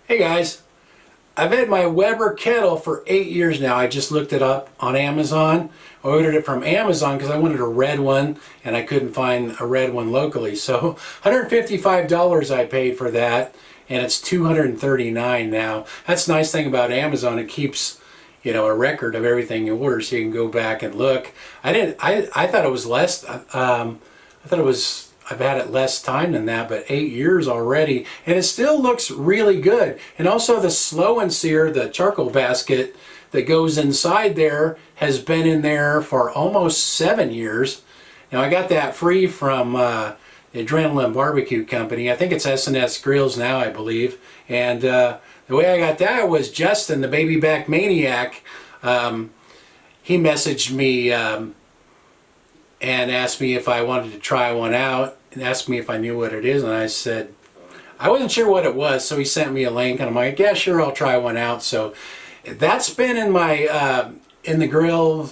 Hey guys, I've had my Weber kettle for 8 years now. I just looked it up on Amazon. I ordered it from Amazon because I wanted a red one and I couldn't find a red one locally. So $155 I paid for that, and it's $239 now. That's the nice thing about Amazon. It keeps, a record of everything you order, so you can go back and look. I thought it was less. I've had it less time than that, but 8 years already, and it still looks really good. And also the Slow and Sear, the charcoal basket that goes inside there, has been in there for almost 7 years. Now I got that free from the Adrenaline Barbecue Company. I think it's S&S Grills now, I believe. And the way I got that was Justin, the Baby Back Maniac. He messaged me and asked me if I wanted to try one out, and asked me if I knew what it is, and I said I wasn't sure what it was. So he sent me a link, and I'm like, yeah, sure, I'll try one out. So that's been in my in the grill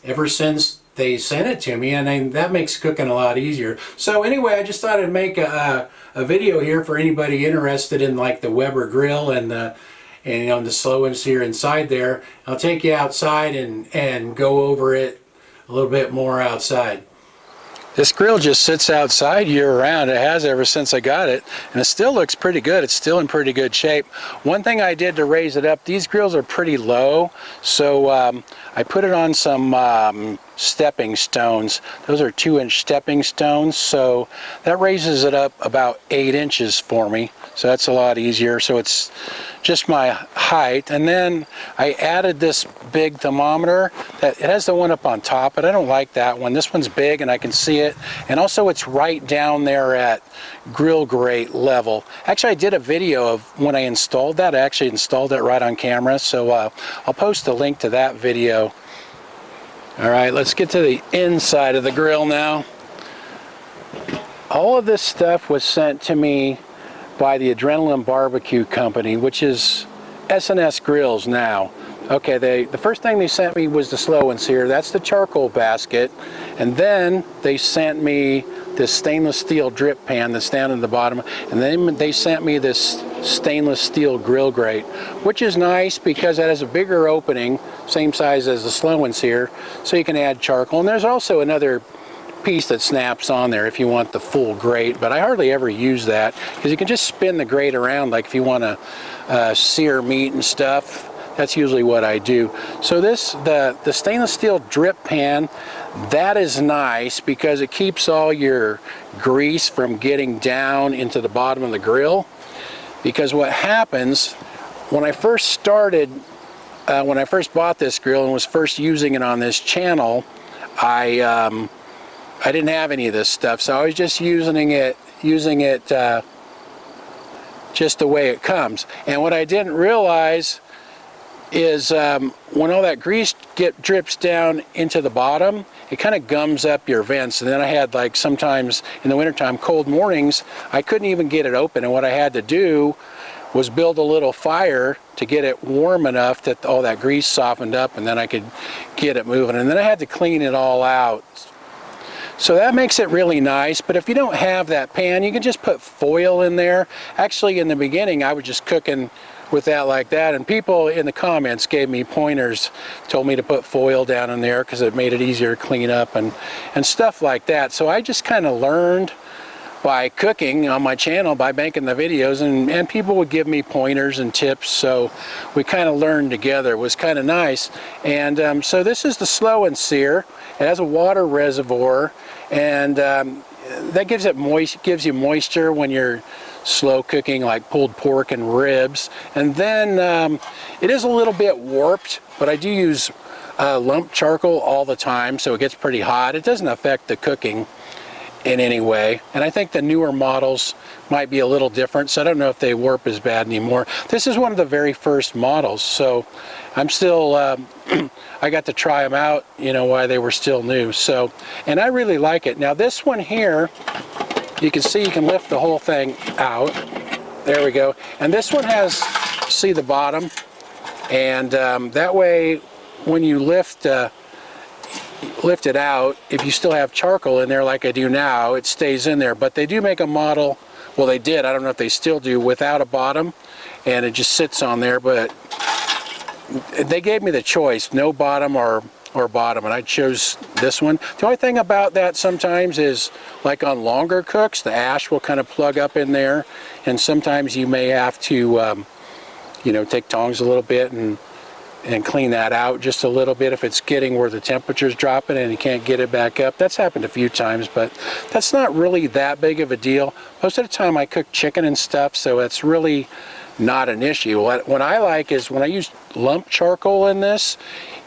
ever since they sent it to me, and that makes cooking a lot easier. So anyway, I just thought I'd make a video here for anybody interested in like the Weber grill and the the Slow and Sear inside there. I'll take you outside and go over it a little bit more outside. This grill just sits outside year-round. It has ever since I got it, and it still looks pretty good. It's still in pretty good shape. One thing I did to raise it up, these grills are pretty low, so I put it on some stepping stones. Those are 2-inch stepping stones, so that raises it up about 8 inches for me. So that's a lot easier. So it's just my height. And then I added this big thermometer. It has the one up on top, but I don't like that one. This one's big and I can see it. And also it's right down there at grill grate level. Actually, I did a video of when I installed that. I actually installed it right on camera. So I'll post a link to that video. All right, let's get to the inside of the grill now. All of this stuff was sent to me by the Adrenaline Barbecue Company, which is S&S Grills now. Okay, the first thing they sent me was the Slow and Sear. That's the charcoal basket. And then they sent me this stainless steel drip pan that's down in the bottom. And then they sent me this stainless steel grill grate, which is nice because it has a bigger opening, same size as the Slow and Sear, so you can add charcoal. And there's also another piece that snaps on there if you want the full grate, but I hardly ever use that because you can just spin the grate around, like if you want to sear meat and stuff. That's usually what I do. So the stainless steel drip pan, that is nice because it keeps all your grease from getting down into the bottom of the grill. Because what happens when I first started, when I first bought this grill and was first using it on this channel, I didn't have any of this stuff, so I was just using it just the way it comes. And what I didn't realize is when all that grease drips down into the bottom, it kind of gums up your vents. And then I had, like, sometimes in the wintertime, cold mornings, I couldn't even get it open. And what I had to do was build a little fire to get it warm enough that all that grease softened up, and then I could get it moving. And then I had to clean it all out. So that makes it really nice, but if you don't have that pan, you can just put foil in there. Actually, in the beginning, I was just cooking with that like that, and people in the comments gave me pointers, told me to put foil down in there because it made it easier to clean up and stuff like that. So I just kind of learned by cooking on my channel, by making the videos, and people would give me pointers and tips, so we kind of learned together. It was kind of nice. And so this is the Slow and Sear. It has a water reservoir, and that gives you moisture when you're slow cooking, like pulled pork and ribs. And then it is a little bit warped, but I do use lump charcoal all the time, so it gets pretty hot. It doesn't affect the cooking in any way. And I think the newer models might be a little different, so I don't know if they warp as bad anymore. This is one of the very first models, so I'm still I got to try them out, while they were still new. So, and I really like it. Now this one here, you can see you can lift the whole thing out. There we go. And this one has, see the bottom, and that way when you lift it out, if you still have charcoal in there like I do now, it stays in there. But they do make a model, well, they did, I don't know if they still do, without a bottom, and it just sits on there. But they gave me the choice, no bottom or bottom, and I chose this one. The only thing about that sometimes is, like on longer cooks, the ash will kind of plug up in there, and sometimes you may have to you know, take tongs a little bit and clean that out just a little bit if it's getting where the temperature's dropping and you can't get it back up. That's happened a few times, but that's not really that big of a deal. Most of the time I cook chicken and stuff, so it's really not an issue. What I like is when I use lump charcoal in this,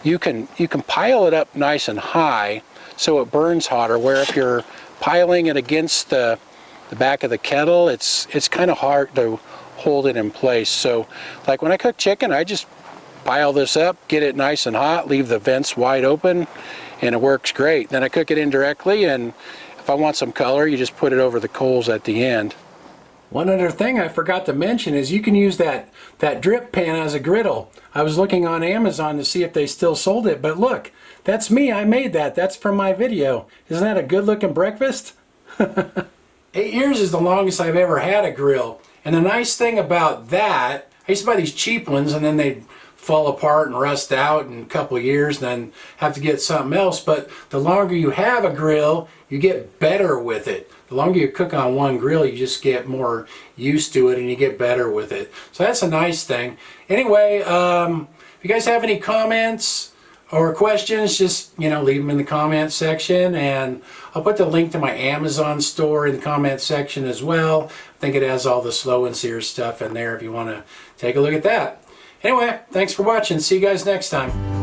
you can pile it up nice and high so it burns hotter, where if you're piling it against the back of the kettle, it's kind of hard to hold it in place. So like when I cook chicken, I just pile this up, get it nice and hot, leave the vents wide open, and it works great. Then I cook it indirectly, and if I want some color, you just put it over the coals at the end. One other thing I forgot to mention is you can use that drip pan as a griddle. I was looking on Amazon to see if they still sold it, but look, that's me. I made that. That's from my video. Isn't that a good looking breakfast? 8 years is the longest I've ever had a grill. And the nice thing about that, I used to buy these cheap ones and then they'd fall apart and rust out in a couple of years and then have to get something else. But the longer you have a grill, you get better with it. The longer you cook on one grill, you just get more used to it and you get better with it. So that's a nice thing. Anyway, if you guys have any comments or questions, just, you know, leave them in the comment section, and I'll put the link to my Amazon store in the comment section as well. I think it has all the Slow and Sear stuff in there if you want to take a look at that. Anyway, thanks for watching. See you guys next time.